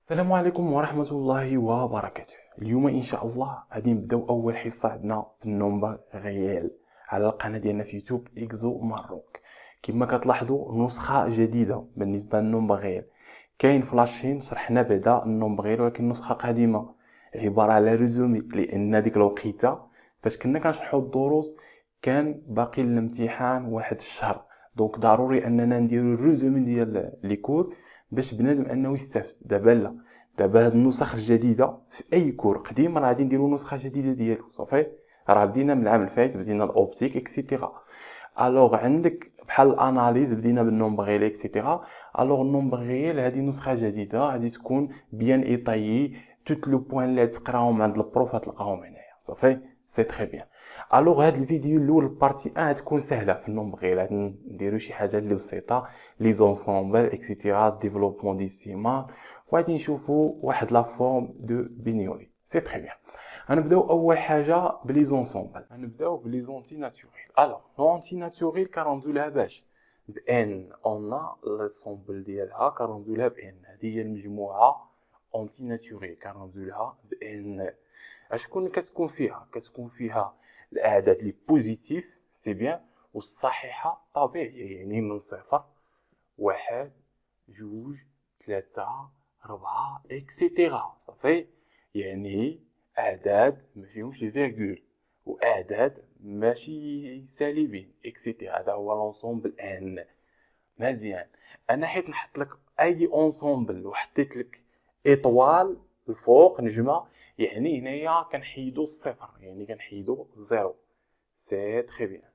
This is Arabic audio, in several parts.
السلام عليكم ورحمة الله وبركاته. اليوم إن شاء الله غادي نبداو أول حصة عندنا في النومبر غيال على القناة ديالنا في يوتيوب إكزو ماروك. كما كتلاحظوا نسخة جديدة بالنسبة للنومبر غيال. كاين في لاشين شرحنا بعدا النومبر غيال ولكن نسخة قديمة عبارة على ريزومي، لأن ديك الوقيتة فاش كنا كنشرحوا الدروس كان باقي الامتحان واحد الشهر، دونك ضروري أننا نديرو الريزومي ديال لي كور باش بنادم انه يستافد. دابا لا، دابا هاد النسخ الجديده في اي كور قديم راه غادي نديرو نسخه جديده ديالو صافي. راه بدينا من العام الفايت، بدينا الاوبتيك اكسيتيرا. الوغ عندك بحال الاناليز بدينا بالنومبر غيال اكسيتيرا. الوغ النومبر غيال هذه نسخه جديده غادي تكون بيان ايطايي، توت لو بوين اللي تقراهم عند البروف غتلقاهم هنايا صافي. سي تري بيان. الوغ هاد الفيديو الاول بارتي 1 غتكون سهله في النومبر غيال، غادي نديرو شي حاجه اللي بسيطه، لي زونسومبل اكسيتيرا، ديفلوبمون ديسيمال، وغادي نشوفوا واحد لا فورم دو بينيولي. سي تري بيان. غنبداو اول حاجه بلي زونسومبل، غنبداو بلي زونتي ناتوريل. الوغ لونتي ناتوريل كنرمزو لها باش بان اون لونسومبل ديالها كنرمزو لها بان. هذه هي المجموعه اونتي ناتوريل كنرمزو لها بان. شكون كتكون فيها؟ كتكون فيها الاعداد لي بوزيتيف سي بيان، والصحيحه طبيعيه، يعني من صفر، واحد، جوج، ثلاثة، ربعة اكسيتيرا صافي. يعني اعداد ما فيهمش لي فيرغول، واعداد ماشي سالبين اكسيتيرا. هذا هو لونسومبل ان. مزيان. انا حيت نحط لك اي اونسومبل وحطيت لك ايطوال الفوق نجمه، يعني هنايا كنحيدو الصفر، يعني كنحيدو الزيرو. سي تري بيان.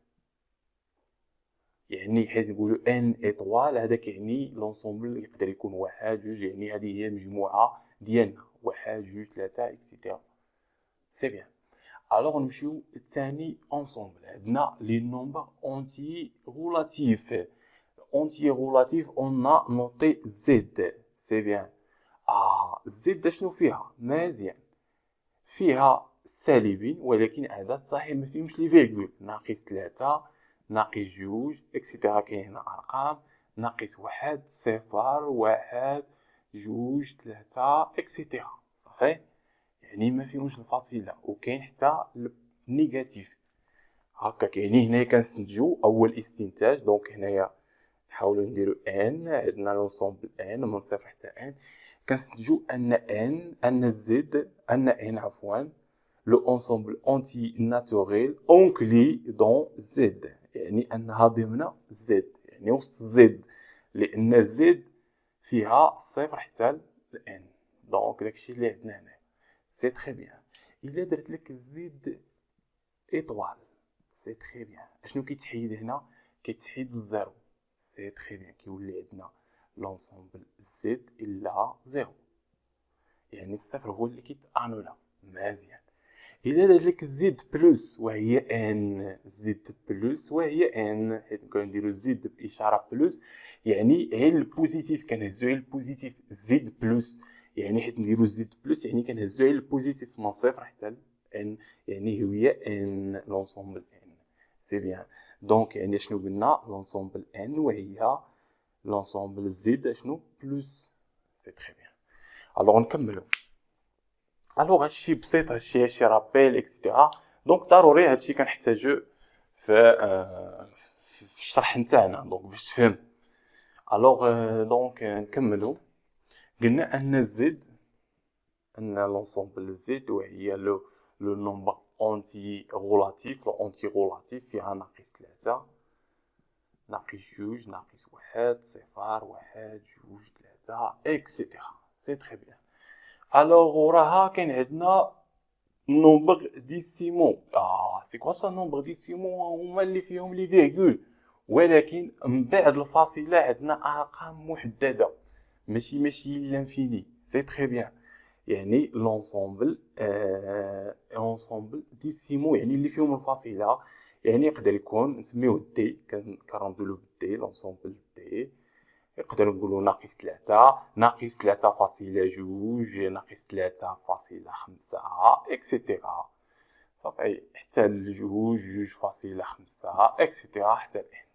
يعني حيت نقولوا ان ايطوال هذا كيعني لونسومبل يقدر يكون واحد جوج، يعني هذه هي المجموعه ديالنا، واحد جوج ثلاثه اكسيتيرا. سي بيان. الوغ نمشيو ثاني اونسومبل، عندنا لي نومبر اونتي غولاتيف. اونتي غولاتيف اون نوتي زد. سي بيان. زد شنو فيها؟ مزيان. فيها سالبين ولكن اعداد صحيح ما فيهمش لي فيرغول، ناقص ثلاثة، ناقص جوج اكسيتيرا. كاين هنا ارقام، ناقص واحد، صفر، واحد، جوج، ثلاثة اكسيتيرا صافي. يعني ما فيهمش الفاصله، وكاين حتى النيجاتيف هكاك. يعني هنايا كنستنتجو اول استنتاج، دونك هنايا نحاولوا نديرو ان، عندنا لونسومبل ان من صفر حتى ان. كنستنتجو ان زد ان ان عفوا لو انسومبل اونتي ناتوريل اونكلي دون زد، يعني انها ضمن زد، يعني وسط زد، لان زد فيها صفر حتى الان. دونك داكشي اللي عندنا هنا. سي تري بيان. الا درت لك زد ايطوال سي تري بيان، اشنو كيتحيد هنا؟ كيتحيد الزيرو. سي تري بيان. كيولي عندنا لونسومبل زد الا زيرو، يعني الصفر هو اللي كيتانولا. مزيان. اذا درت لك زد بلس وهي ان، زد بلس وهي ان، حيت كنديرو زد باشاره بلس، يعني غير البوزيتيف كنهزو غير البوزيتيف. زد بلس يعني حيت نديرو زد بلس يعني كنهزو غير البوزيتيف من صفر حتى ان، يعني هي ان لونسومبل ان. سي بيان. دونك يعني شنو قلنا؟ لونسومبل ان وهي لونسومبل زد شنو بلس. سي تري بيان. الوغ نكملو. الوغ هادشي بسيط، هادشي رابيل اكسيتيرا. دونك ضروري هادشي كنحتاجو في الشرح نتاعنا دونك باش تفهم. الوغ دونك نكملو. قلنا ان زد، ان لونسومبل زد وهي لو نومبر اونتي غولاتيف. لو اونتي غولاتيف فيها ناقص ثلاثة، ناقص جوج، ناقص واحد، صفر، واحد، جوج، ثلاثة اكسيتيرا. سي تري بيان. الوغ وراها كاين عندنا نومبر ديسيمو. سي كوا سا نومبر ديسيمو؟ هما اللي فيهم لي فيرغول، ولكن من بعد الفاصله عندنا ارقام محدده، ماشي لانفيني. سي تري بيان. يعني لونسومبل انسومبل ديسيمو يعني اللي فيهم الفاصله، يعني يقدر يكون نسميوه دي، كنرمزو له بالدي، لونسومبل دي. يقدر نقولوا ناقص ثلاثة، ناقص ثلاثة فاصلة جوج، ناقص ثلاثة فاصلة خمسة اكسيتيرا صافي، حتى الجوج، جوج فاصلة خمسة اكسيتيرا حتى الان.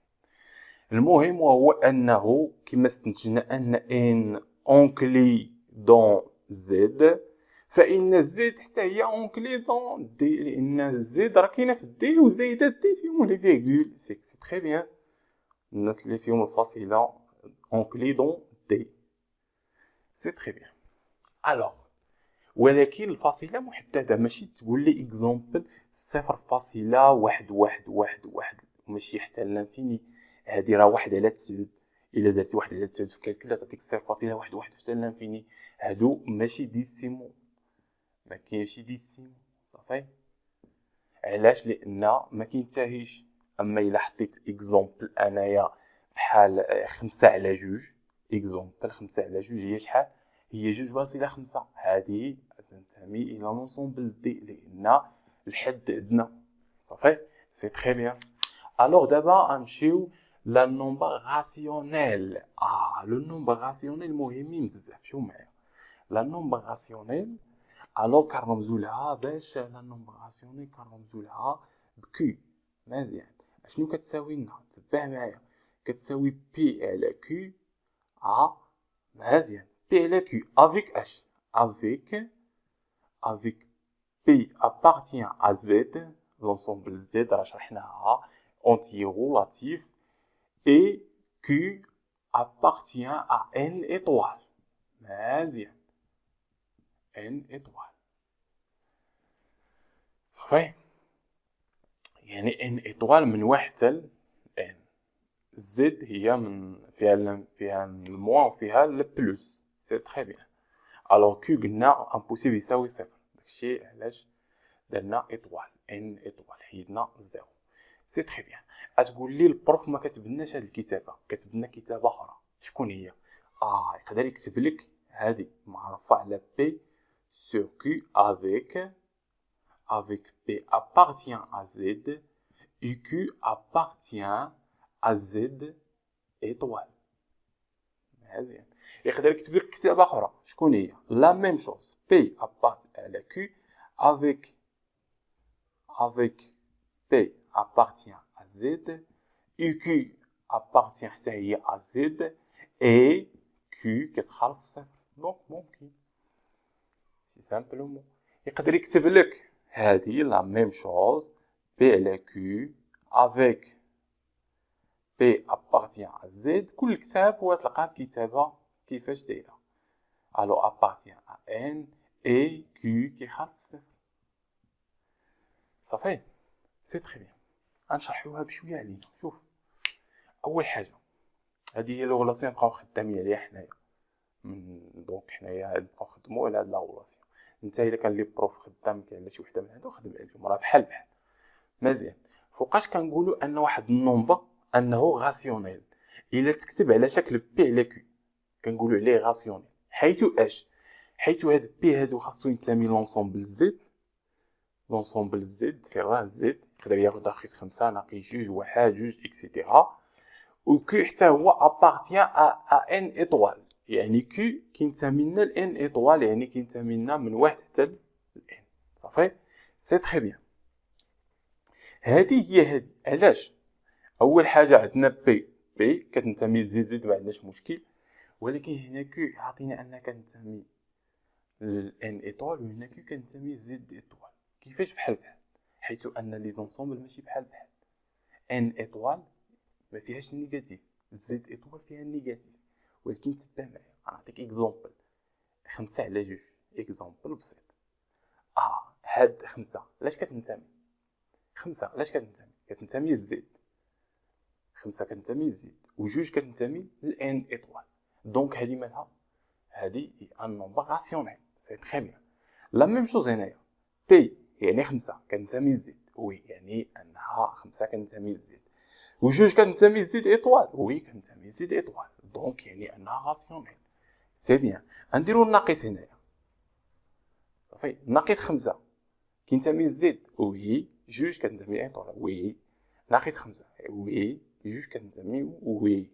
المهم وهو انه كما استنتجنا ان اونكلي دون زد، فإن زد حتى هي اونكلي دون دي، لأن زد راه كاينة في دي وزايدة دي فيهم لي فيغول. سي تري بيان. الناس اللي فيهم الفاصلة اونكلي دون دي، سي تري بيان. الوغ ولكن الفاصلة محددة، ماشي تقول لي اكزومبل 0.11111 ماشي حتى لانفيني. هادي راه 1/9. الا درتي 1/9 في كالكلا تعطيك 0.11 حتى لانفيني. هادو ماشي ديسيمو، ما كاينش ديسيمو صافي. علاش؟ لان ما كينتهيش. اما الا حطيت اكزومبل انايا بحال 5/2، اكزومبل 5/2 هي شحال؟ هي 2.5. هذه تنتمي الى لونسومبل دي، لان الحد عندنا صافي. سي تري بيان. الوغ دابا غنمشيو لا نومبر راسيونيل. لو نومبر راسيونيل مهمين بزاف. شوف معايا لا نومبر راسيونيل. الوغ كنرمزو لها باش لا نومبر راسيونيل كنرمزو لها بكي. مزيان. شنو كتساوي لنا؟ تبع معايا. كتساوي بي على كيو ا. مزيان. P على Q avec H, avec P appartient à Z, l'ensemble Z راه شرحناها entier relatif, et Q appartient à N étoiles. مزيان. N étoiles صافي. يعني N étoiles من 1 حتى N. Z هي من فيها الموان وفيها البلوس. سي تري بيان. الوغ كيو قلنا امبوسيبل يساوي صفر، داكشي علاش درنا ايطوال ان ايطوال حيدنا الزيرو. سي تري بيان. غتقول لي البروف ما كتبناش هاد الكتابه، كتب لنا كتابه اخرى. شكون هي؟ يقدر يكتب لك هادي معرفه على بي سور كيو avec P appartient à Z et Q appartient à Z étoile. مزيان. يقدر يكتب لك كتابه اخرى. شكون هي؟ لا ميم شوز. بي ابارت على كيو avec P appartient à Z et Q appartient حتى هي à Z et Q كتخالف صفر. دونك ممكن سي سامبلومون يقدر يكتب لك هذه لا ميم شوز بي على كيو avec P appartient à Z. كل كتاب وتلقى الكتابه كيفاش دايره. الو appartient à N et Q كيخالف الصفر. صافي. سي تري بيان. غنشرحوها بشويه علينا. شوف اول حاجه هذه هي لو ريلاسيون نبقاو خدامين عليها حنايا. دونك حنايا نبقاو نخدمو على هاد لا ريلاسيون. انت الا كان لي بروف خدام كاين على شي وحده من هادو خدم عليهم، راه بحال بحال. مزيان. فوقاش كنقولوا ان واحد النومبر انه غاسيونيل الا تكتب على شكل بي على كيو كنقولوا عليه غاسيونيل، حيث هاد بي هادو خاصو ينتمي لونسومبل زد. لونسومبل زد في راه زد يقدر ياخذ ناقص 5 ناقص 2 1 2 اكسيتيرا. و كيو حتى هو ابارتيان ا ان ايطوال، يعني كيو كينتمي لنا لان ايطوال، يعني كينتمي لنا من 1 حتى ل ان. صافي. سي تري بيان. هادي هي هادي. علاش؟ اول حاجه عندنا بي كتنتمي لزد ما عندناش مشكل، ولكن هنا كيو عطينا انها كتنتمي لان ايطوال، وهنا كيو كتنتمي لزد ايطوال. كيفاش بحال بحال؟ حيث ان لي زونسومبل ماشي بحال بحال. ان ايطوال ما فيهاش النيجاتيف، زد ايطوال فيها النيجاتيف. ولكن تبع معايا غنعطيك اكزومبل 5/2. اكزومبل بسيط. هاد 5 لاش كتنتمي؟ 5 لاش كتنتمي للزد. 5 كتنتمي للزد و2 كتنتمي للان ايطوال. دونك هادي مالها؟ هادي هي ان نومبر راسيونيل. سي تري بيان. لا ميم شوز هنايا. بي يعني 5 كتنتمي للزد، وي يعني انها 5 كتنتمي للزد. و2 كتنتمي لزد ايطوال، وي كتنتمي لزد ايطوال. دونك يعني انها راسيونيل. سي بيان. غنديرو الناقص هنايا. صافي. ناقص 5 كينتمي لزد، وي 2 كتنتمي لايطوال، وي ناقص 5 وي 2 كتنتمي وي.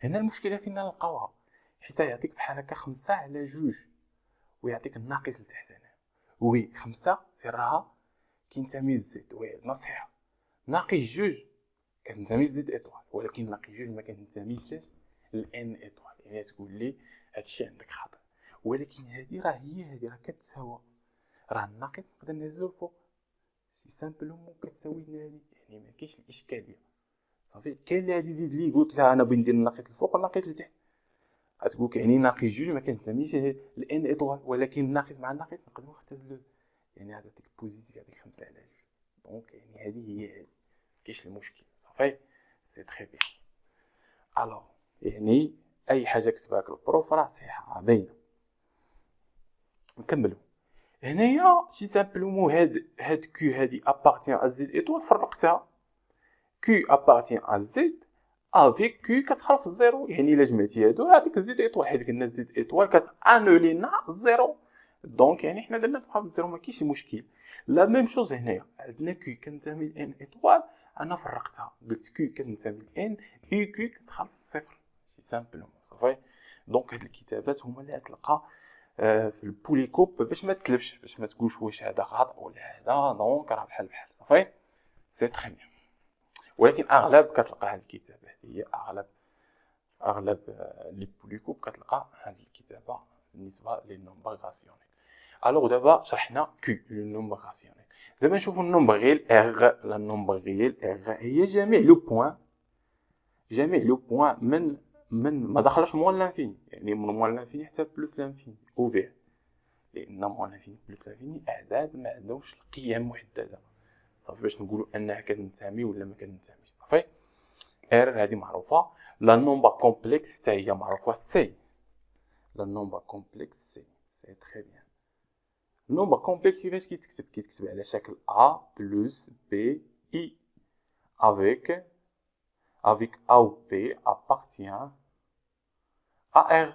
هنا المشكله فين نلقاوها؟ حيت يعطيك بحال هكا 5/2 ويعطيك الناقص لتحت هنا. وي 5 في راها كينتمي لزد، وي نصيحه. ناقص 2 كتنتمي لزد ايطوال، ولكن ناقص 2 ما كتنتميش لان ايطوال. يعني تقول لي هادشي عندك خاطئ. ولكن هذه راه كتساوى، راه الناقص نقدر نهزو الفوق سي سامبلومون كتساوي لنا هذه، يعني ما كاينش الاشكاليه صافي. كاين اللي غادي يزيد لي يقول لك لا انا بغيت ندير الناقص الفوق والناقص لتحت، غتقول لك يعني ناقص جوج ما كنتميش لان ايطوال، ولكن الناقص مع الناقص نقدروا نختزلوه، يعني غاديك بوزيتيف يعطيك 5 على جوج. دونك يعني هذه هي كاينش المشكل صافي. سي تري بيان. الوغ يعني اي حاجه كتبها لك البروف راه صحيحه راه باينه. نكملوا هنايا سي سامبلومون هاد كيو هادي ابارتيان ا زد ايطوال فرقتها كيو ابارتيان ا زد افيك كيو كتخلف الزيرو، يعني الا جمعتي هادو راه عطيك زد ايطوال، حيت قلنا زد ايطوال كتانولي لنا الزيرو، دونك يعني حنا درنا تبقى بالزيرو ما كاينش مشكل. لا ميم شوز هنايا عندنا كيو كنتمي لان ايطوال، انا فرقتها قلت كيو كنتمي لان اي كيو كتخلف الصفر سي سامبلومون صافي. دونك هاد الكتابات هما اللي غتلقى في البوليكوب باش ما تلفش، باش ما تقولش واش هذا خطا ولا هذا، دونك راه بحال صافي. سي تري بيان. ولكن اغلب كتلقى هاد الكتابه هي اغلب لي بوليكوب كتلقى هاد الكتابه بالنسبه للنومبر غاسيونيل. الوغ دابا شرحنا كيو لو نومبر غاسيونيل، دابا نشوفوا النومبر غير ار. لا نومبر غير ار هي جميع لو بوين من ما دخلش موان لانفيني، يعني من موان لانفيني حتى بلوس لانفيني اوفير، لان موان لانفيني بلوس لانفيني اعداد ما عندهمش القيم محدده صافي باش نقولوا انها كتنتمي ولا ما كتنتميش صافي. ار هذه معروفه. لا نومبر كومبلكس حتى هي معروفه سي. لا نومبر كومبلكس سي تري بيان. النومبر كومبلكس كيفاش كيتكتب على شكل a plus b i avec a ou b appartient à r.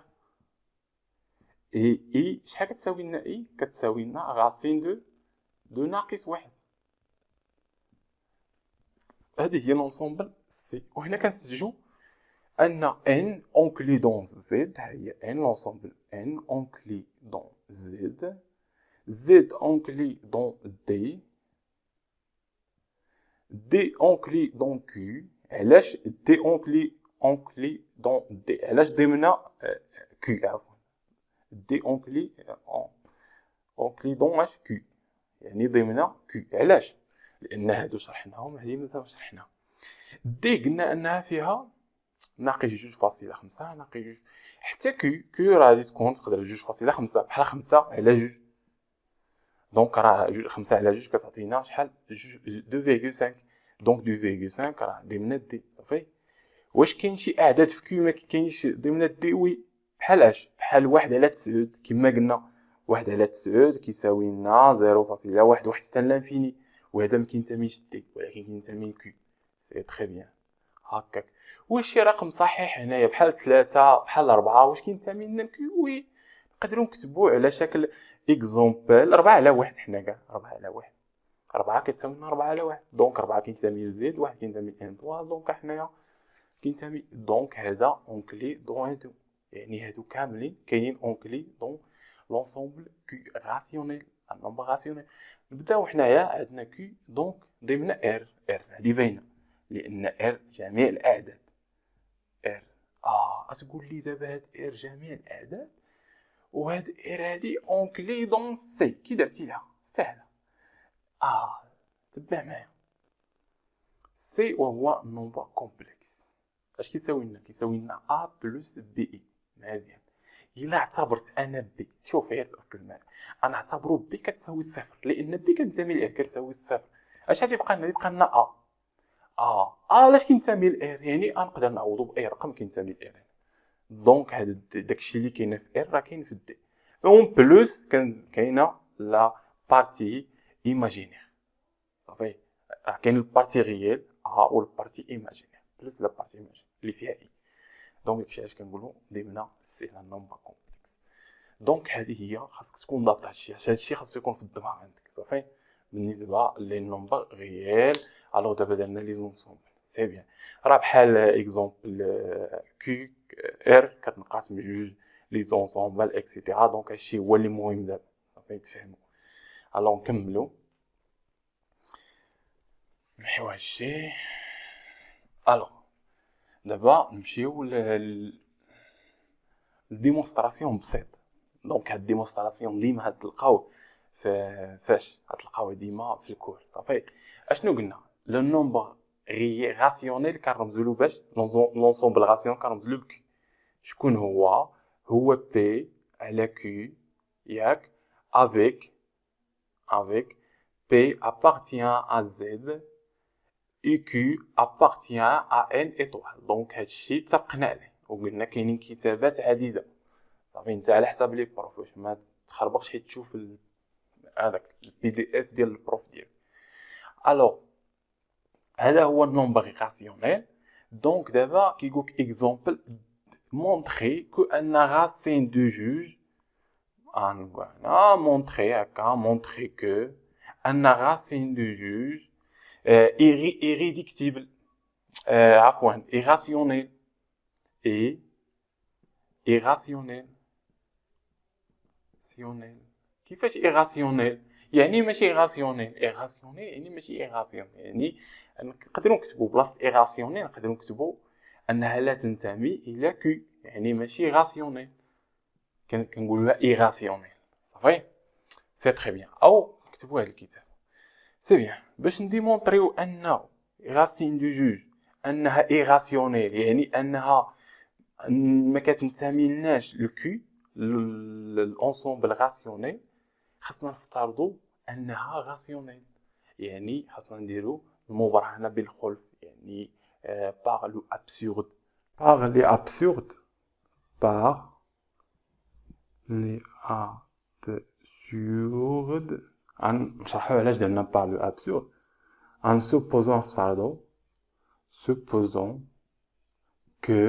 et i شحال كتساوي لنا i؟ كتساوي لنا راسين دو ناقص واحد. هذه هي لونسومبل سي. وهنا كنستنتجوا ان n اونكلي دون z هي n لونسومبل n اونكلي دون z اونكلي دون d اونكلي دون q. علاش دي اونكلي دون دي؟ علاش ضمن q عفوا دي اونكلي دون اش q، يعني ضمن q. علاش؟ لان هادو شرحناهم، هذه مازال شرحناها. دي قلنا انها فيها ناقص 2.5 ناقص 2، حتى كيو راه غادي تكون تقدر 2.5 بحال 5 على 2، دونك راه 5 على 2 كتعطينا شحال 2.5، دونك 2.5 راه ضمن دي صافي. واش كاين شي اعداد في كيو ما كاينش ضمن دي؟ وي. بحال اش؟ بحال 1 على 9 كما قلنا، 1 على 9 كيساوي لنا 0.1 حتى لانفيني، وهذا ما كينتميش دي ولكن كينتمي لكيو. سي تري بيان هكاك. واش شي رقم صحيح هنايا بحال 3 بحال 4 واش كينتمي لنا لكيو؟ وي. نقدروا نكتبوه على شكل اكزومبل 4 على 1، حنا كاع 4 على 1، 4 كتساوي لنا 4 على 1، دونك 4 كينتمي لزد، 1 كينتمي لان 3، دونك حنايا كينتمي. دونك هذا اونكلي دون هادو، يعني هادو كاملين كاينين اونكلي دون لونسومبل كيو راسيونيل، النومبر راسيونيل. نبداو حنايا عندنا كيو دونك ضمن ار. هذه باينه لان ار جميع الاعداد. ار تقول لي دابا هاد ار جميع الاعداد وهاد ار هادي اونكلي دون سي، كي درتي لها سهله. تبع معايا سي وهو نومبر كومبلكس. اش كيساوي لنا؟ كيساوي لنا ا بلس بي اي. مزيان. الا اعتبرت انا بي، شوف غير ركز معايا، انا اعتبرو بي كتساوي صفر لان بي كتنتمي لار كتساوي صفر. اش غادي يبقى لنا؟ يبقى لنا علاش كينتمي لار؟ يعني نقدر نعوضو باي رقم كينتمي لار. دونك هذا داكشي اللي كاين في ار راه كاين في دي. اون بلس كاينه لا بارتي ايماجينير صافي. كاين البارتي ريال و البارتي ايماجينير بلس لا بارتي ايماجينير اللي فيها اي. دونك داكشي علاش كنقولوا ضمن سي لا نومبر كومبلكس. دونك هذه هي خاصك تكون ضابط هادشي خاصو يكون في الدماغ عندك صافي بالنسبه لي نومبر ريال. الوغ دابا درنا لي زونسومبل سي بيان. راه بحال اكزومبل كيو ار كتنقسم بجوج لي زونسومبل اكسيتيرا. دونك هادشي هو اللي مهم دابا صافي تفهموا. الوغ نكملوا نمشيو هادشي. الوغ دابا نمشيو لديمونستراسيون بسيط. دونك هاد ديمونستراسيون ديما غتلقاوه فاش غتلقاوه ديما في الكور صافي. اشنو قلنا؟ لو نومبر راسيونيل كنرمزوا له باش لونسومبل راسيون كنرمزوا له بكي. شكون هو بي على كيو ياك avec P appartient à Z et Q appartient à N étoile. دونك هادشي اتفقنا عليه وقلنا كاينين كتابات عديده صافي. انت على حساب لي بروف واش ما تخربقش حيت تشوف هذاك البي دي اف ديال البروف ديالك. الوغ هذا هو النومبر راسيونيل. دونك دابا كيقولك اكزومبل مونطري كو ان راسين دو جوج montrer que un racine de juge est réductible, irrationnel et irrationnel. كيفاش irrationnel؟ يعني ماشي irrationnel يعني ماشي irrationnel، يعني نقدروا نكتبوا بلاصه irrationnel نقدروا نكتبوا انها لا تنتمي الى Q، يعني ماشي rationnel كنقولوا لها ايغاسيونيل صافي. سي تري بيان، او كتبوا هذا الكتاب سي بيان باش نديمونطريو ان راسين دو جوج انها ايغاسيونيل، يعني انها ما كتنتمي لناش الكي الانسومبل راسيونيل. خاصنا نفترضوا انها راسيونيل، يعني خاصنا نديرو المبرهنه بالخلف، يعني باغ لو ابسورد باغ لي ابسورد لي absurde نشرحو علاش درنا باغ لو ابسورد. en supposons que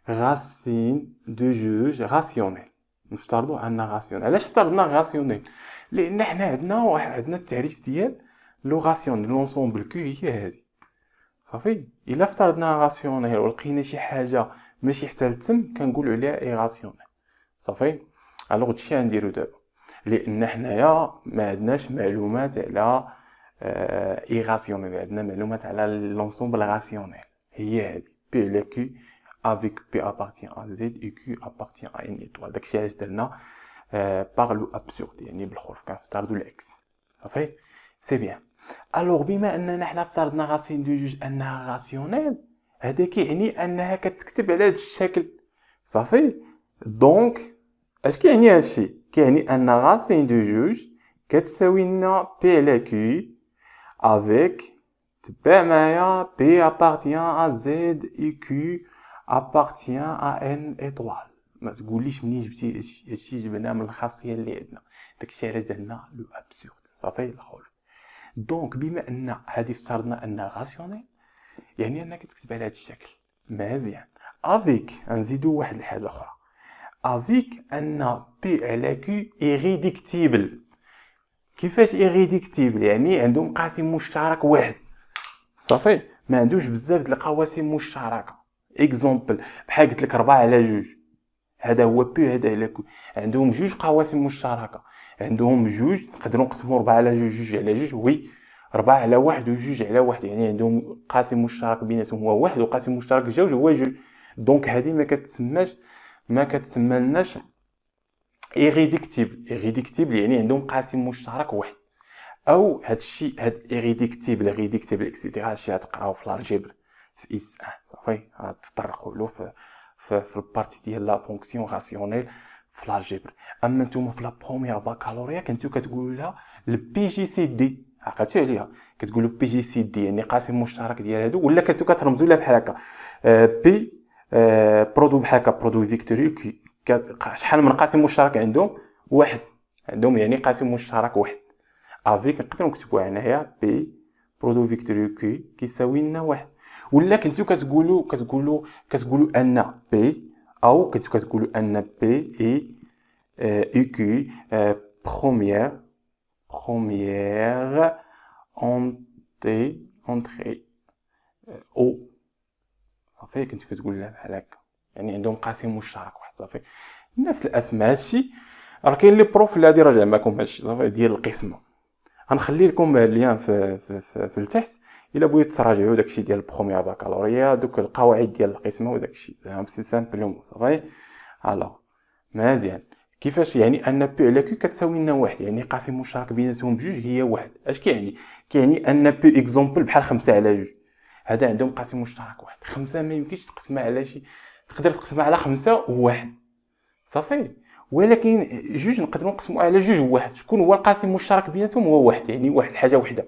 racine de juge rationnel. نفترضو ان راسيونيل. علاش افترضنا راسيونيل؟ لان حنا عندنا التعريف ديال لو راسيونيل لونسومبل كو هي هذه صافي. الا افترضنا راسيونيل ولقينا شي حاجه ماشي حتى لتم كنقولوا عليها ايغاسيونيل صافي. الوغ هادشي غنديرو دابا لان حنايا ما عندناش معلومات على ايغاسيونيل، عندنا معلومات على لونسومبل راسيونيل هي هذه بي على كي avec P appartient à Z et Q appartient à N étoile. داكشي علاش درنا باغ لو ابسورد، يعني بالخلف كنفترضوا الاكس صافي. سي بيان. الوغ بما اننا حنا افترضنا راسين دو جوج انها راسيونيل، هذا كيعني انها كتكتب على هذا الشكل صافي. دونك اش كيعني هادشي؟ كيعني ان راسين دو جوج كتساوي لنا بي على كي افيك تبع معايا بي ابارتيان ا زد اي كي ابارتيان ا ان ايطوال. ما تقوليش منين جبتي هادشي، جبناه من الخاصيه اللي عندنا، داكشي علاش درنا لو ابسورد صافي الخلف. دونك بما ان هادي افترضنا انها راسيونيل، يعني انها كتكتب على هذا الشكل مزيان. افيك نزيدو واحد الحاجه اخرى، افيك ان بي على كي ايريديكتيبل. كيفاش ايريديكتيبل؟ يعني عندهم قاسم مشترك واحد صافي، ما عندوش بزاف د القواسم مشتركه. اكزومبل بحال قلت لك 4 على 2، هذا هو بي هذا على كي، عندهم جوج قواسم مشتركه، عندهم جوج نقدروا نقسموا 4 على 2 جوج على جوج، وي 4 على 1 وجوج على 1، يعني عندهم قاسم مشترك بيناتهم هو واحد وقاسم مشترك جوج هو جوج. دونك هذه ما كتسمالناش ايريديكتيبل يعني عندهم قاسم مشترك واحد. او هادشي هاد ايريديكتيبل اكسيتيرا هادشي غتقراو في الالجبر في اس 1 صافي، غتطرقوا له في البارتي ديال لا فونكسيون راسيونيل في الالجبر. اما نتوما في لا بروميير باكالوريا كنتو كتقولوا لها البي جي سي دي، عقلتو عليها كتقولوا بي جي سي دي يعني قاسم مشترك ديال هادو، ولا كنتو كترمزوا لها بحال هكا بي برودو بحال هكا برودو فيكتوري. شحال من قاسم مشترك عندهم؟ واحد، عندهم يعني قاسم مشترك واحد. افيك نقدروا نكتبوا هنايا بي برودو فيكتوري كي كيساوي لنا واحد. ولا كنتو كتقولوا ان بي، او كنتو كتقولوا ان بي اي كي بروميير اونتري او صافي. كنتو كتقول لها بحال هكا، يعني عندهم قاسم مشترك واحد صافي. نفس الاسماء. هادشي راه كاين لي بروف اللي غادي يراجع معكم هادشي صافي ديال القسمه. غنخلي لكم اللين في التحت الا بغيتو تراجعوا داكشي ديال البروميير باكالوريا، دوك القواعد ديال القسمه وداكشي سي سامبل صافي. الوغ مزيان كيفاش يعني ان بي على كيو كتساوي لنا واحد، يعني قاسم مشترك بيناتهم بجوج هي واحد. اش كيعني؟ كيعني ان بي اكزومبل بحال 5 على جوج، هذا عندهم قاسم مشترك واحد. 5 ما يمكنش تقسمها على شي، تقدر تقسمها على 5 وواحد صافي، ولكن جوج نقدروا نقسموها على جوج وواحد. شكون هو القاسم المشترك بيناتهم؟ هو واحد، يعني واحد حاجه وحده.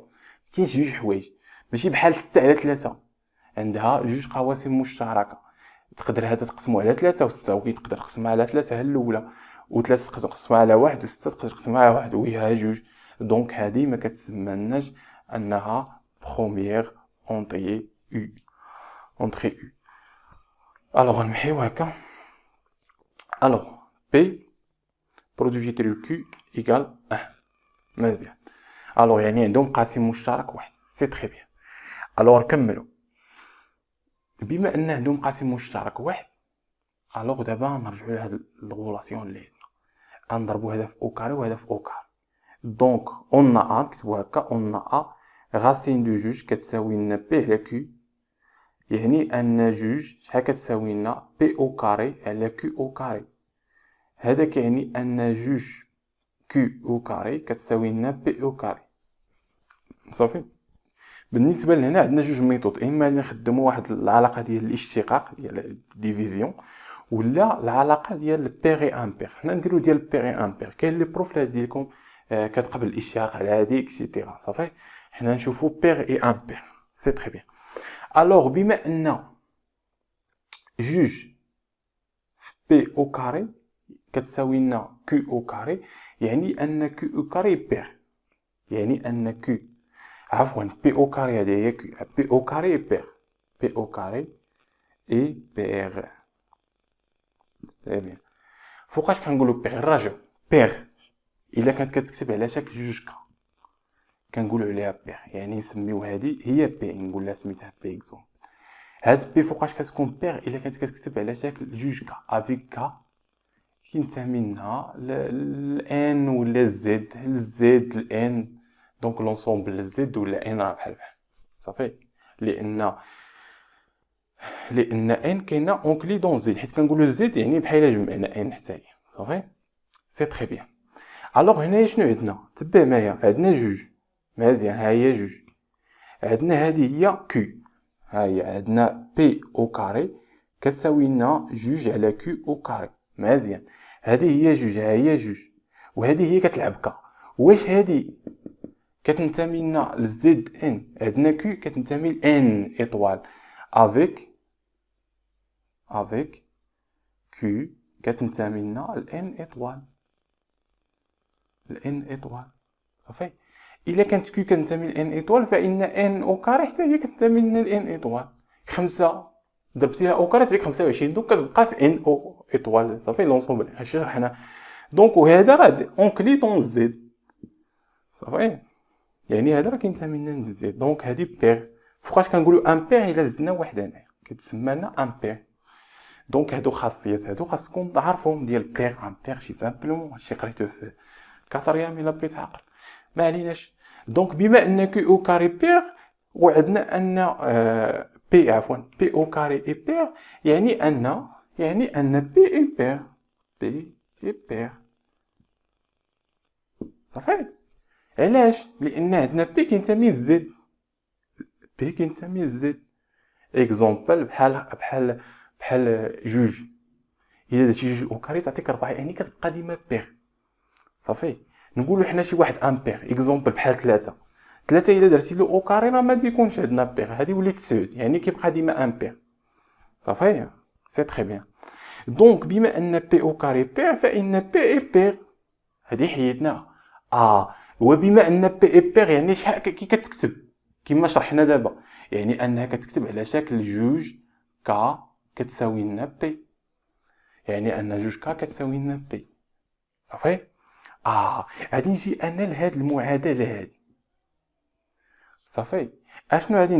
كاينش جوج حوايج، ماشي بحال 6 على 3 عندها جوج قواسم مشتركه. تقدر هذا تقسمو على 3 و6، وكي تقدر تقسمها على 3 هي الاولى، و3 تقدر تقسمها على 1 و6 تقدر تقسمها على 1 وهي جوج. دونك هذه ما كتسمى انها بروميير اونتري او. اونتري او الوغ غنمحيو هكا. الوغ بي برودوي فيتريو كيو ايكال 1 مزيان. الوغ يعني عندهم قاسم مشترك واحد، سي تري بيان. الوغ نكملو. بما ان عندهم قاسم مشترك واحد، الوغ دابا نرجعو لهاد الغولاسيون اللي عندنا، نضربو هذا في او كاري وهذا في او كاري. دونك اون ا نكتبو هكا، اون ا غاسين دو جوج كتساوي لنا بي على كيو، يعني ان جوج شحال كتساوي لنا بي او كاري على كيو او كاري. هذا كيعني ان جوج كيو او كاري كتساوي لنا بي او كاري صافي. بالنسبه لهنا عندنا جوج ميثود، اما نخدموا واحد العلاقه ديال الاشتقاق ديال ديفيزيون، ولا العلاقه ديال بيري امبير. حنا نديرو ديال بيري امبير، كاين لي بروف اللي ديالكم كتقبل الاشتقاق العادي اكسيتيرا صافي. حنا نشوفو بيري امبير، سي تري بيان. الوغ بما ان جوج بي او كاري كتساوي لنا كيو او كاري، يعني ان كيو او كاري بير، يعني ان كيو عفوا بي او كاري هذه هي كيو، بي او كاري اي بير، بي او كاري اي بير. سي بيان. فوقاش كنقولوا بير؟ راجعوا بير الا كانت كتكتب على شكل جوج كا كنقولوا عليها بير، يعني نسميو هذه هي بي، نقول لها سميتها بي اكزومبل. هاد بي فوقاش كتكون بير؟ الا كانت كتكتب على شكل جوج كا افيك كا كينتمي لها الان ولا الزد، الزد الان، دونك لونسومبل الزد ولا ان راه بحال بحال صافي. لان ان كاينه اونكلي دون زد، حيت كنقولوا زد يعني بحال جمعنا ان حتى هي صافي. سي تري بيان. الوغ هنايا شنو عندنا؟ تبع معايا، عندنا جوج مزيان، ها هي جوج. عندنا هذه هي كيو، ها هي عندنا بي او كاري كتساوي لنا جوج على كيو او كاري مزيان. هذه هي جوج، ها هي جوج، وهذه هي كتلعب كا. واش هذه كتنتمي لنا لزد ان؟ عندنا كيو كتنتمي لان ايطوال افيك كيو كتنتمي لنا لان ايطوال، الان ايطوال صافي. الا كانت كيو كتنتمي لان ايطوال فان ان او كاري حتى هي كتنتمي لنا لان ايطوال. 5 ضربتيها او كاري تعطيك 25، دونك كتبقى في ان او ايطوال صافي لونسومبل. هادشي شرحنا. دونك وهذا راه اونكلي دون زد صافي، يعني هذا راه كينتمي لنا لزد. دونك هذه بير. فوقاش كنقولوا امبير؟ الا زدنا واحد هنايا كتسمى لنا امبير. دونك هادو خاصيات، هادو خاصكم تعرفوهم ديال بير امبير. شي سامبلومون هادشي قريتوه في كاتريام الا بغيت تعقل، ما عليناش. دونك بما ان كي او كاري بير وعندنا ان بي عفوا بي او كاري اي بير، يعني ان بي اي بير، بي اي بير صافي. علاش؟ لان عندنا بي كينتمي لزد، بي كينتمي لزد. اكزومبل بحال جوج، الا درتي جوج او كاري تعطيك 4، يعني كتبقى ديما بير صافي. نقولوا حنا شي واحد امبير اكزومبل بحال 3 الا درتي له او كاري راه ما يكونش عندنا بير، هذه ولات 9 يعني كيبقى ديما امبير صافي. سي تري بيان. دونك بما ان بي او كاري بير فان بي اي بير، هذه حيدناها. وبما ان بي اي بير يعني شحال كي كتكتب كما شرحنا دابا، يعني انها كتكتب على شكل جوج كا كتساوي لنا بي، يعني ان جوج كا كتساوي لنا بي صافي. غادي نجي انا لهاد المعادله هادي صافي. اشنو غادي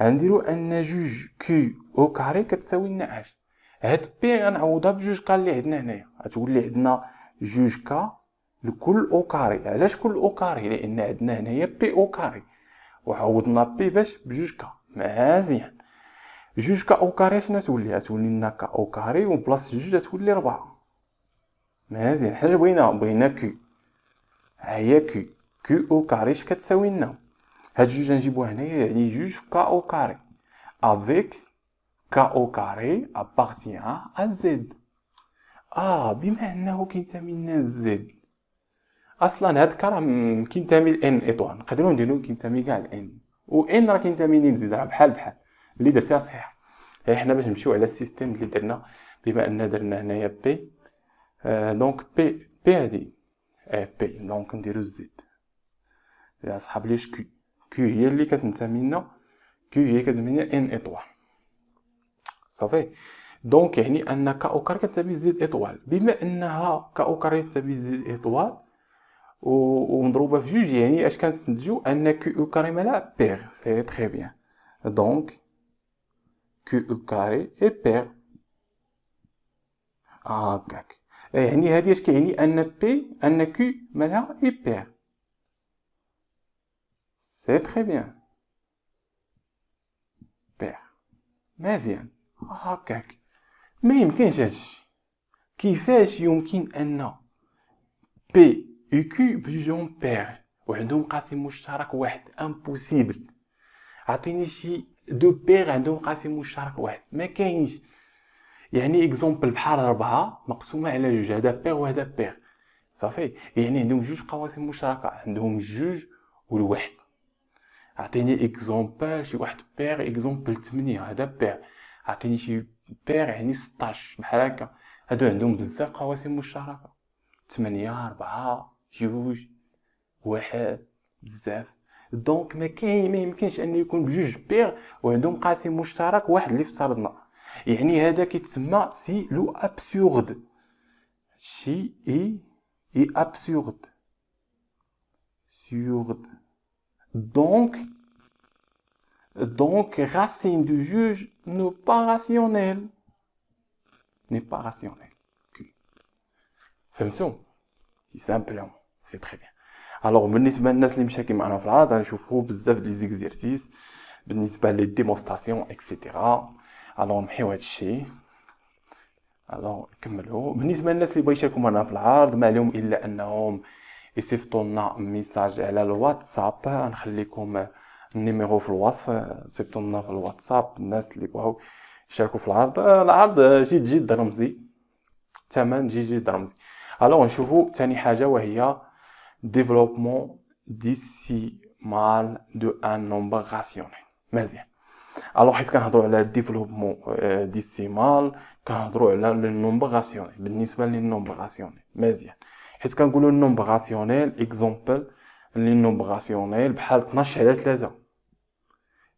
نديرو ان جوج كيو او كاري كتساوي لنا اش. هاد بي غنعوضها بجوج كا اللي عندنا هنايا، غتولي عندنا جوج كا لكل او كاري. علاش كل او كاري؟ لان عندنا هنايا بي او كاري وعوضنا بي باش بجوج كا مزيان. جوج كا او كاري شنو تولي؟ تولي لنا كا او كاري وبلاص جوج تولي 4 مزيان. حنا بغينا كيو، ها هي كيو، كيو او كاري اش كتساوي لنا؟ هاد جوج نجيبوها هنايا يعني جوج في كا او كاري افيك كا او كاري ابارتيان ا زد. بما انه كينتمي لنا زد، اصلا هاد كا راه كينتمي ل ان ايطوال، نقدروا نديرو كينتمي كاع ل ان، و ان راه كينتمي لزد، راه بحال بحال اللي درتيها صحيحه. حنا باش نمشيو على السيستيم اللي درنا، بما ان درنا هنايا بي، دونك بي هادي بي، دونك نديرو زد يا صحاب ليش كيو، كيو هي اللي كتنتمي لنا، كيو هي كتنتمي لنا ان ايطوال صافي. دونك يعني ان كا او كار كتنتمي لزد ايطوال، بما انها كا او كار كتنتمي لزد ايطوال ونضربها في جوج، يعني اش كنستنتجو ان كيو او كاري مالا بير. سي تري بيان، دونك كيو او كاري اي بير هكاك. يعني هادي اش كيعني؟ ان بي ان كيو مالها اي بير. سي تري بيان بير، مزيان هكاك. ما يمكنش هادشي. كيفاش يمكن ان بي و كيو بجوجهم بير وعندهم قاسم مشترك واحد؟ امبوسيبل. عطيني شي دو بير عندهم قاسم مشترك واحد، ما كاينش. يعني اكزومبل بحال 4 مقسومه على جوج، هذا بير وهذا بير صافي، يعني عندهم جوج قواسم مشتركه، عندهم جوج والواحد. عطيني اكزومبل شي واحد بير، اكزومبل 8 هذا بير. عطيني شي بير يعني 16 بحال هكا، هادو عندهم بزاف قواسم مشتركه، 8 4 جوج واحد بزاف. دونك ما يمكنش ان يكون بجوج بير وعندهم قاسم مشترك واحد اللي افترضنا. يعني هذا كيتسمى سي لو ابسورد، شي اي ابسورد سورد. Donc, donc, racine du juge n'est pas rationnel. N'est pas rationnel. فهمتوا؟ سامبلومون سي تري بيان. الوغ بالنسبه للناس اللي مشاكين معنا في العرض غنشوفوا بزاف ديال زيكزيرسيس بالنسبه لي ديمونستراسيون اكسيتيرا. الوغ نمحيو هادشي. الوغ نكملوا. بالنسبه للناس اللي بغا يشاركوا معنا في العرض ما عليهم الا انهم يصيفطوا لنا ميساج على الواتساب، نخليكم النيميرو في الوصف، صيفطوا لنا في الواتساب الناس اللي بغاو يشاركوا في العرض. العرض جد رمزي، ثمن جد رمزي. الوغ نشوفوا ثاني حاجه وهي ديفلوبمون ديسيمال دو ان نومبر راسيونيل. مزيان. الوغ حيت كنهضروا على ديفلوبمون ديسيمال كنهضروا على لي نومبر راسيونيل. بالنسبه لي نومبر راسيونيل مزيان، حيت كنقولوا نومبر راسيونيل اكزومبل لي نومبر راسيونيل بحال 12 على 3.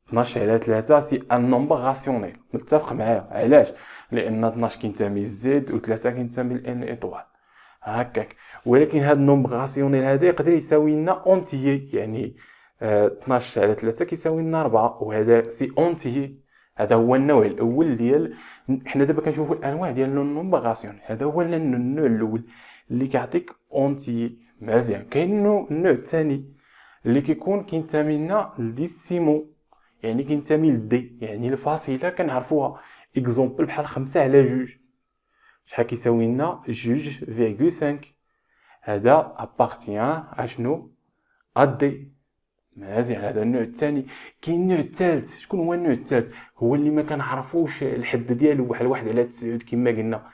12 على 3 سي ان نومبر راسيونيل، متفق معايا؟ علاش؟ لان 12 كينتمي لزد و 3 كينتمي لان ايطوال هكاك. ولكن هاد النومبر راسيونيل هذا يقدر يساوي لنا اونتيي، يعني 12 على 3 كيساوي لنا 4، وهذا سي اونتيي. هذا هو النوع الاول ديال، حنا دابا كنشوفوا الانواع ديال النومبر راسيونيل. هذا هو النوع الاول اللي كيعطيك اونتيي. مزيان. كاين النوع الثاني اللي كيكون كينتمي لنا لديسيمو، يعني كينتمي لدي، يعني الفاصله كنعرفوها. اكزومبل بحال 5 على 2 شحال كيساوي لنا 2.5. هذا ابارتيان اشنو؟ ادي. مزيان. هذا النوع الثاني. كاين النوع الثالث. شكون هو النوع الثالث؟ هو اللي ما كنعرفوش الحد ديالو، بحال 1 على 9 كما قلنا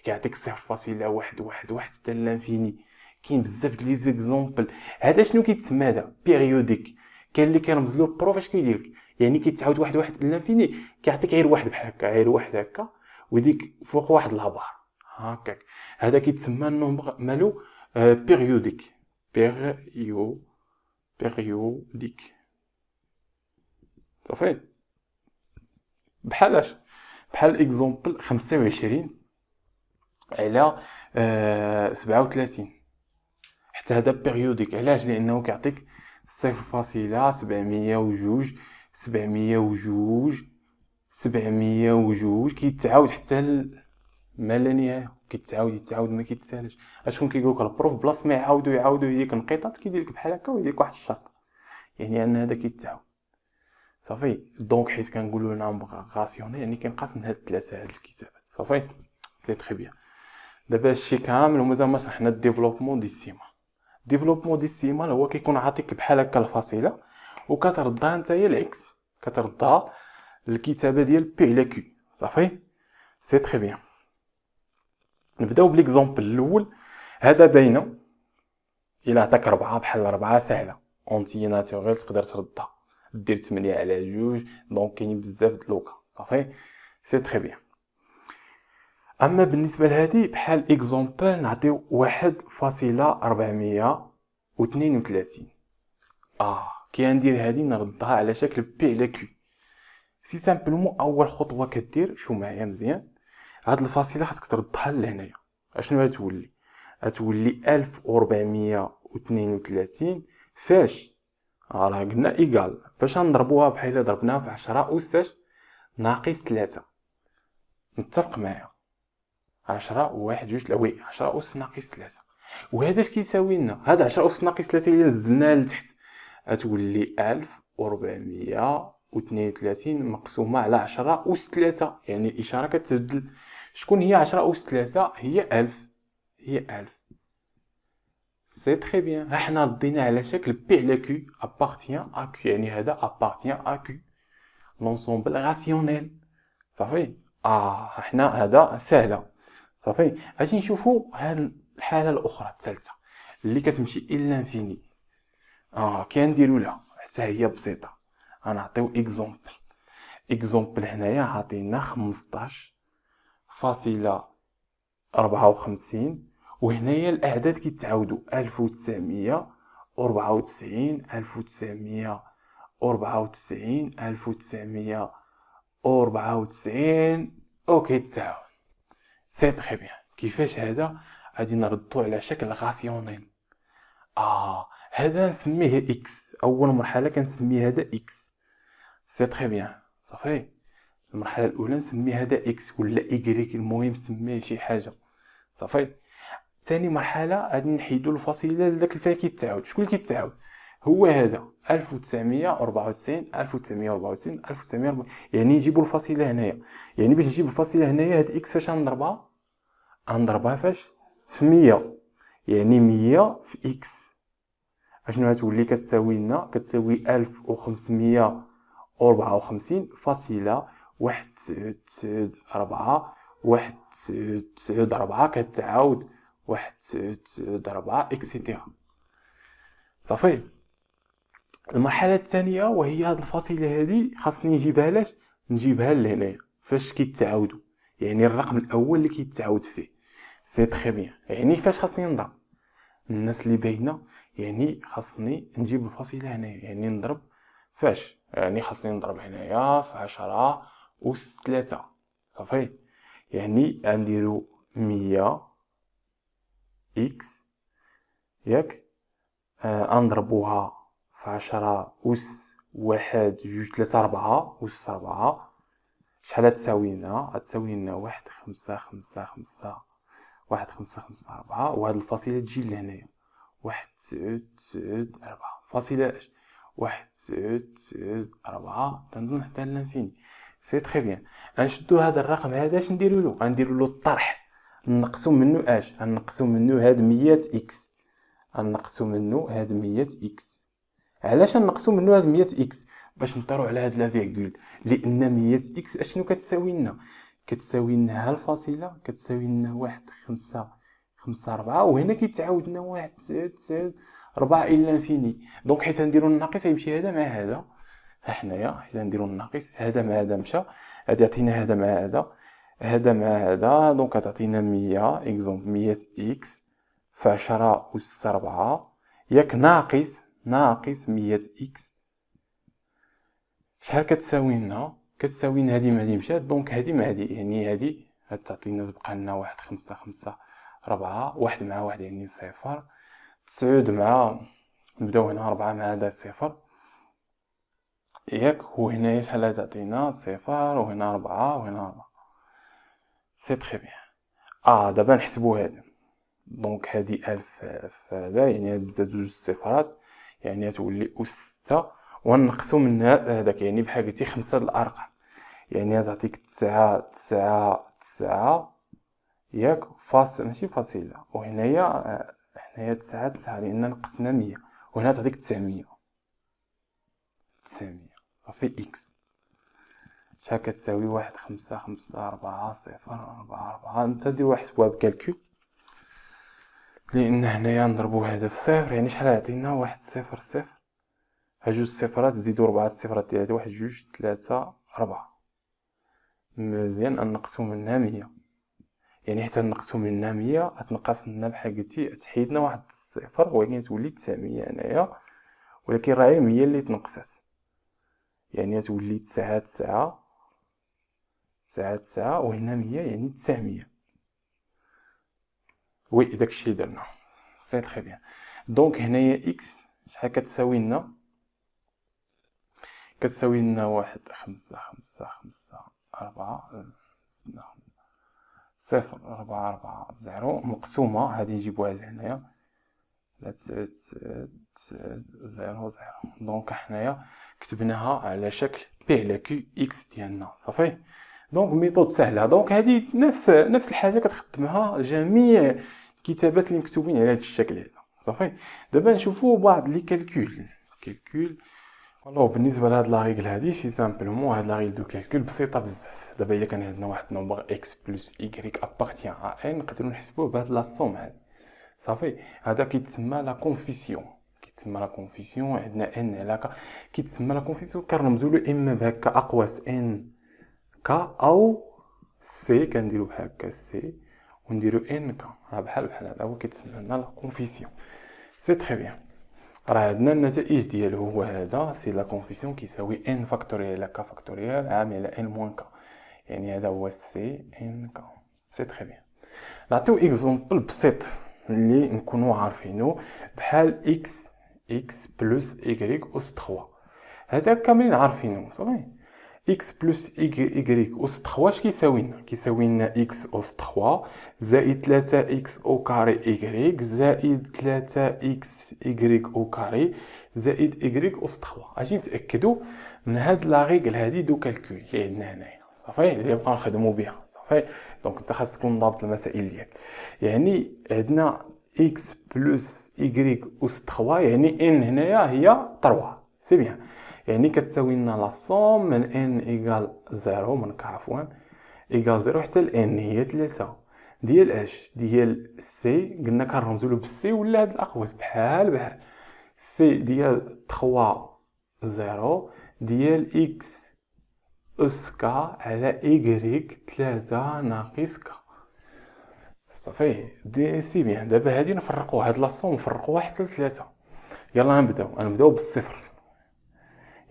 كيعطيك 0.111 حتى لانفيني. كاين بزاف ديال لي زيكزومبل. هذا شنو كيتسمى؟ هذا بيريوديك. كاين اللي كيرمز له بروف اش كيدير، يعني كيتعاود واحد لانفيني، كيعطيك غير واحد بحال هكا، غير واحد هكا، وديك فوق واحد لابار هكاك. هذا كيتسمى النومبر مالو بيريوديك. بيريوديك صافي. بحالاش؟ بحال اكزومبل 25 على 37. حتى هذا بيريوديك. علاش؟ لانه كيعطيك 0.702 702 كيتعاود حتى ما لا نهايه. يتعاود ما كيتسالش. اشكون كيقول لك البروف بلاص ما يعاودوا هذيك النقيطات كيدير لك بحال هكا ويدير لك واحد الشرط، يعني ان هذا كيتعاود صافي. دونك حيت كنقولوا نومبر راسيونيل يعني كينقاس من هاد الثلاثه هاد الكتابات صافي. سي تري بيان. دابا هادشي كامل ومازال ما شرحنا الديفلوبمون ديسيمال. الديفلوبمون ديسيمال هو كيكون عاطيك بحال هكا الفاصله وكتردها نتايا الاكس، كتردها الكتابه ديال بي على كيو. صافي سي تري بيان. نبداو بليكزومبل الاول. هذا باينه الا عطاك 4 بحال 4 سهله اونتي ناتوريل تقدر تردها، دير 8 على 2. دونك كاينين بزاف د لوكا. صافي سي تري بيان. اما بالنسبه لهذه بحال اكزومبل نعطيو 1.432. كي ندير هذه نردها على شكل بي على كيو. سي سامبلومون اول خطوه كدير، شو معايا مزيان، هاد الفاصله خاصك تردها لهنايا. اشنو غتولي؟ غتولي 1432 فاش راه قلنا ايكال، باش نضربوها بحال ضربناها في 10 أس ناقص 3. متفق معايا؟ 10 و1 2 وي 10 أس ناقص 3. وهذا اش كيساوي لنا؟ هذا 10 أس ناقص 3 الا نزلناها لتحت غتولي 1432 مقسومه على 10 أس 3، يعني الاشاره كتبدل. شكون هي 10 أس 3؟ هي 1000. هي 1000. سي تري بيان. ها حنا ردينا على شكل بي على كيو ابارتيان ا كيو، يعني هذا ابارتيان ا كيو لونسومبل راسيونيل. صافي حنا هذا سهله. صافي غادي نشوفوا هاد الحاله الاخرى الثالثه اللي كتمشي الى لانفيني. كنديروا لها حتى هي بسيطه. غنعطيو اكزومبل هنايا عطينا 15.54 وهنايا الاعداد كيتعاودوا 1994 1994 1994 وكيتعاود. سي تري بيان. كيفاش هذا؟ غادي نردو على شكل غاسيونيل. هذا نسميه اكس. اول مرحله كنسميه هذا اكس. سي تري بيان. صافي المرحله الاولى نسمي هذا اكس ولا ايكغيك، المهم سميه شي حاجه. صافي ثاني مرحله غادي نحيدوا الفاصله لذاك اللي فيها كيتعاود. شكون اللي كيتعاود؟ هو هذا 1994 1994 1940. يعني نجيبوا الفاصله هنايا. يعني باش نجيب الفاصله هنايا هاد اكس فاش غنضربها فاش في 100. يعني 100 في اكس اشنو غتولي؟ كتساوي لنا 1554 فاصله 1994 1994 كتعاود 1994 اكسيتيرا. صافي المرحله الثانيه وهي هاد الفاصله هذه خاصني نجيبها لاش؟ نجيبها لهنايا فاش كيتعاودوا، يعني الرقم الاول اللي كيتعاود فيه. سي تري بيان. يعني فاش خاصني نضرب؟ الناس اللي باينه، يعني خاصني نجيب الفاصله هنايا، يعني نضرب فاش؟ يعني خاصني نضرب هنايا في 10 أس 3. صافي يعني غنديرو 100 اكس ياك نضربوها في 10 أس 1 2 3 4 أس 4. شحال تساوي لنا؟ غتساوي لنا 1 5 5 5 1 5 5 4. وهاد الفاصله تجي لهنايا 1 9 9 4 فاصله 1 9 9 4 تنظن حتى لانفيني. سي تري بيان. غنشدو هذا الرقم هذا اش نديرو له؟ غنديرو له الطرح، نقصو منه اش؟ غنقصو منه هاد 100 اكس. غنقصو منه هاد 100 اكس. علاش غنقصو منه هاد 100 اكس؟ باش نطيرو على هاد لا فيرغول، لان 100 اكس اشنو كتساوي لنا؟ كتساوي لنا ها الفاصله كتساوي لنا 1 5 5 4 وهنا كيتعاود لنا 1 9 9 4 الى لانفيني. دونك حيت نديرو الناقص غيمشي هذا مع هذا. ها حنايا حيت نديرو الناقص هذا مع هذا مشى، غادي يعطينا هذا مع هذا، هذا مع هذا. دونك غتعطينا 100 اكزومبل 100 اكس في 10 أس 4 ياك ناقص 100 اكس. شحال كتساوي لنا؟ كتساوي لنا هذه مع هذه مشات، دونك هذه مع هذه، يعني هذه غتعطينا تبقى لنا 1 5 5 4 1 مع 1 يعني 0 9 مع نبداو هنا 4 مع هذا 0 ياك. وهنايا شحال غتعطينا 0 وهنا 4 وهنا 4. سي تري بيان. دابا نحسبو هذا. دونك هذه 1000 في هذا يعني هاد زاد جوج صفارات يعني تولي أس 6 ونقصو من هذاك يعني بحال قلتي 5 د الارقام يعني غتعطيك 9 9 9 ياك فاصل ماشي فاصلة، وهنايا 9 لأن نقصنا 100، وهنا تعطيك 900 صافي إكس شحال كتساوي 1 5 5 4 0 4 4. نتا دير واحد بواب كالكول، لأن هنايا نضربو هذا في صفر، يعني شحال يعطينا 1 0 0. ها جوج صفرات نزيدو 4 صفرات ديال هادي، 1 2 3 4. مزيان نقصو منها 100، يعني حتى نقصو منها 100 تنقص لنا بحال قلتي تحيدنا واحد الصفر، ولكن تولي 900 هنايا، ولكن راه 100 اللي تنقصات، يعني تولي 9 9 9 9 وهنا 100 يعني 900. وي داكشي اللي درنا سي تري بيان. دونك هنايا اكس شحال كتساوي لنا؟ كتساوي لنا 1 5 5 5 4 0 4 4 0 مقسومة، هادي نجيبوها لهنايا 3 9 0 0. دونك حنايا كتبناها على شكل بي على كيو اكس ديالنا صافي. دونك ميثود سهله. دونك هذه نفس الحاجه كتخدمها جميع الكتابات اللي مكتوبين على هذا الشكل هذا صافي. دابا نشوفوا بعض لي كالكول. الو بالنسبه لهاد لا ريغل هادي سي سامبلومون هاد لا ريغل دو كالكول بسيطه بزاف. دابا الا كان عندنا واحد نومبر اكس بلس ايكغيك ابارتيان ا ان نقدروا نحسبوه بهاد لا سوم هادي صافي. هذا كيتسمى لا كونفيسيون. عندنا ان على ك كيتسمى لا كونفيسيون، كنرمزوا له اما بهكا اقواس ان كا او سي، كنديروا بحال هكا سي ونديروا ان كا، راه بحال هذا هو كيتسمى لنا لا كونفيسيون. سي تري بيان. راه عندنا النتائج ديالو هو هذا، سي لا كونفيسيون كيساوي ان فاكتوريال على ك فاكتوريال عامل على ان موان ك، يعني هذا هو سي ان كا. سي تري بيان. نعطيو اكزومبل بسيط اللي نكونوا عارفينه، بحال اكس بلس ايكغيك اس 3. هذا كاملين عارفينه صافي. اكس بلس ايكغيك اس 3 اش كيساوي لنا اكس اس 3 زائد 3 اكس او كاري ايكغيك زائد 3 اكس ايكغيك او كاري زائد ايكغيك اس 3. اجي نتاكدوا من هاد لا ريغل هادي دو كالكول اللي عندنا هنايا صافي، اللي نبقاو نخدموا بها صافي. دونك انت خاصك تكون ضابط المسائل ديالك. يعني عندنا اكس بلس ايكغيك اس 3، يعني ان هنايا هي 3 سي بيان، يعني كتساوي لنا لا صوم من ان ايكال 0 من عفوا ايكال 0 حتى لان هي 3 ديال اش ديال سي. قلنا كنرمزوا له بالسي ولا هاد الاقواس بحال سي ديال 3 0 ديال اكس اس كا على ايكغيك 3 ناقص كا صافي. دي سي بيان. دابا هادي نفرقوا هاد لا صوم نفرقوها حتى ل3. يلا نبداو بالصفر،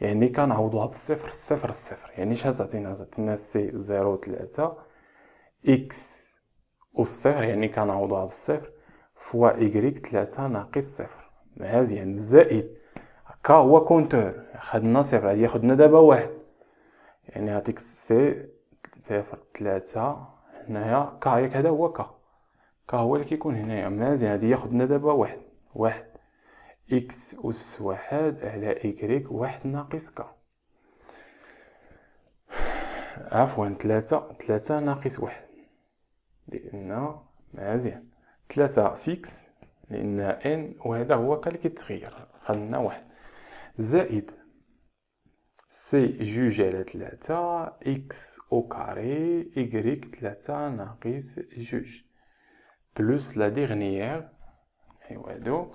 يعني كنعوضوها بالصفر الصفر، يعني شحال تعطينا سي 0 3 اكس والصفر، يعني كنعوضوها بالصفر فوا ايكغيك 3 ناقص صفر. مزيان. زائد كا هو كونتور، خدنا صفر غادي ياخدنا دابا واحد، يعني يعطيك سي 0 3 هنايا كا، ياك هذا هو كا هو اللي كيكون هنايا. مزيان. غادي ياخدنا دابا واحد إكس أس 1 على إيكغيك 1 ناقص كا، عفوا 3 ناقص 1، لأن مزيان 3 فيكس لأن إن وهذا هو كا اللي كيتغير، خدنا 1 زائد سي جوج على 3 إكس أو كاري إيكغيك 3 ناقص جوج بلوس لا ديغنيير أيوا هادو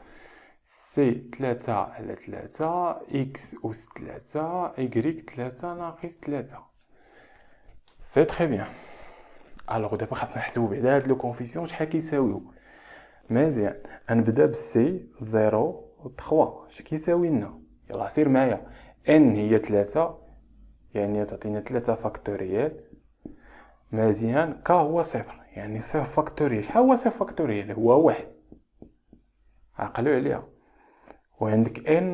سي 3 على 3 إكس أس 3 إيكغيك 3 ناقص 3. سي تري بيان. الوغ دابا خاصنا نحسبو بعدا هاد لو كونفيسيون شحال كيساويو. مزيان. غنبدا بالسي 0 و 3 اش كيساوي لنا؟ يلاه سير معايا. ان هي 3 يعني تعطينا 3 فاكتوريال. مزيان. كا هو صفر يعني صفر فاكتوريال. شحال هو صفر فاكتوريال؟ هو 1. عقلوا عليها. وعندك ان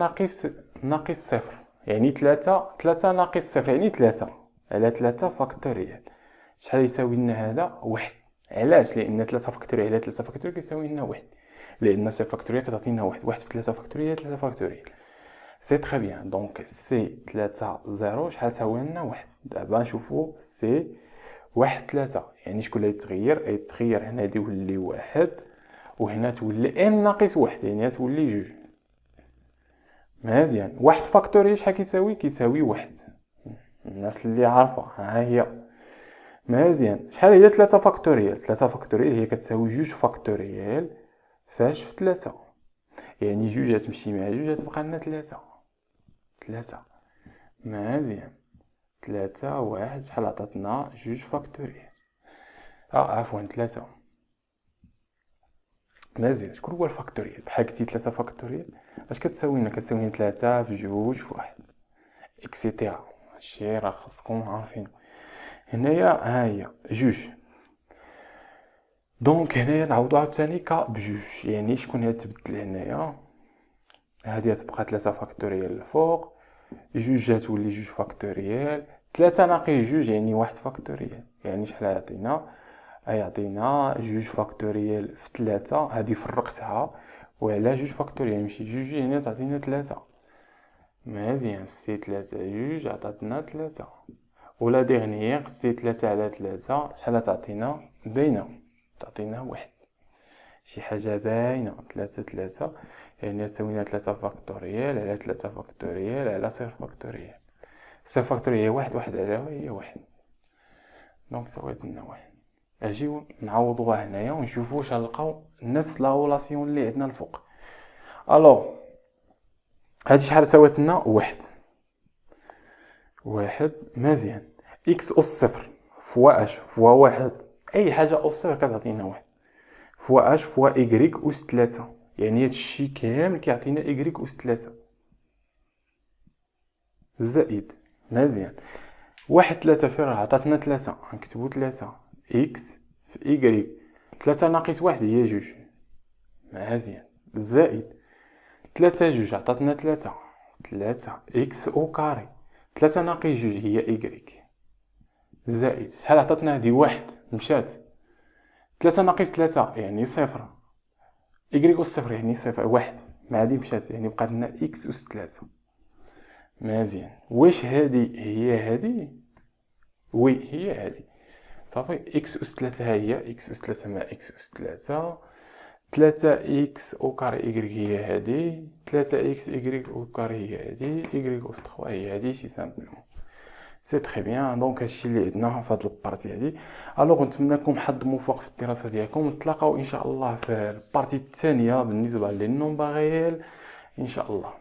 ناقص صفر يعني 3 ناقص صفر يعني 3 على 3 فاكتوريال. شحال يساوي لنا هذا؟ 1. علاش؟ لان 3 فاكتوريال على 3 فاكتوريال كيساوي لنا 1، لان صفر فاكتوريال كتعطينا 1 في 3 فاكتوريال 3 فاكتوريال. سي تري بيان. دونك سي 3 0 شحال ساوي لنا؟ 1. دابا نشوفوا سي واحد 3. يعني شكون اللي يتغير هنا دي يولي واحد، وهنا تولي ان ناقص واحد، يعني تولي جوج. مزيان. واحد فاكتوريال شحال كيساوي واحد. الناس اللي عارفه ها هي. مزيان. شحال هي 3 فاكتوريال؟ 3 فاكتوريال هي كتساوي جوج فاكتوريال فاش في 3. يعني جوج تمشي مع جوج تبقى لنا 3. مزيان. 3 واحد شحال عطاتنا؟ جوج فاكتوريال. عفوا 3. مزيان. شكون هو الفاكتوريال؟ بحال قلتي 3 فاكتوريال اش كتساوينا؟ كتساوينا 3 في جوج في واحد اكسيتيرا. هادشي راه خاصكم عارفين. هنايا ها هي جوج. دونك هنايا نعوضو عاوتاني بجوج، يعني شكون هي تبدل هنايا؟ هادي تبقى 3 فاكتوريال الفوق، جوج تولي جوج فاكتوريال، 3 ناقص جوج يعني واحد فاكتوريال. يعني شحال يعطينا؟ يعطينا جوج فاكتوريال في 3. هادي فرقتها وعلى جوج فاكتوريال ماشي جوج، هنا تعطينا 3. مزيان. سي 3 جوج عطاتنا 3. ولا ديغنيير سي 3 على 3 شحال تعطينا؟ باينه، تعطينا واحد. شي حاجه باينه. 3 يعني تساوينا 3 فاكتوريال على 3 فاكتوريال على 0 فاكتوريال. 0 فاكتوريال هي واحد على هي واحد، دونك سويت لنا واحد. اجيو نعوضوها هنايا ونشوفو واش غنلقاو نفس لا رولاسيون اللي عندنا الفوق. الوغ هادي شحال سوات لنا؟ واحد. مزيان. اكس اس صفر فوا اش فوا واحد، اي حاجه اس صفر كتعطينا واحد، فوا اش فوا ايكغيك اس 3. يعني هادشي كامل كيعطينا ايكغيك اس 3 زائد. مزيان. واحد 3 فين راه عطاتنا 3، غنكتبو 3 اكس في ايكغيك. 3 ناقص واحد هي جوج. مزيان. زائد 3 جوج عطاتنا 3 اكس او كاري. 3 ناقص جوج هي ايكغيك. زائد شحال عطاتنا؟ هادي واحد مشات. 3 ناقص 3 يعني صفر، إيكغيك أس صفر يعني صفر. واحد مع هادي مشات يعني بقات لنا إكس أس 3. مزيان. واش هادي هي هادي؟ وي هي هادي. صافي. إكس أس 3 ها هي إكس أس 3 مع إكس أس 3. 3 إكس أو كاري إيكغيك هي هادي. 3 إكس إيكغيك أو كاري هي هادي. إيكغيك أس 3 هي هادي. سي سامبلومون سي تري بيان. دونك هادشي اللي عندنا في هاد البارتي هادي. الوغ نتمنىكم حظ موفق في الدراسه ديالكم، نتلاقاو ان شاء الله في البارتي الثانيه بالنسبه للنومبر ريال ان شاء الله.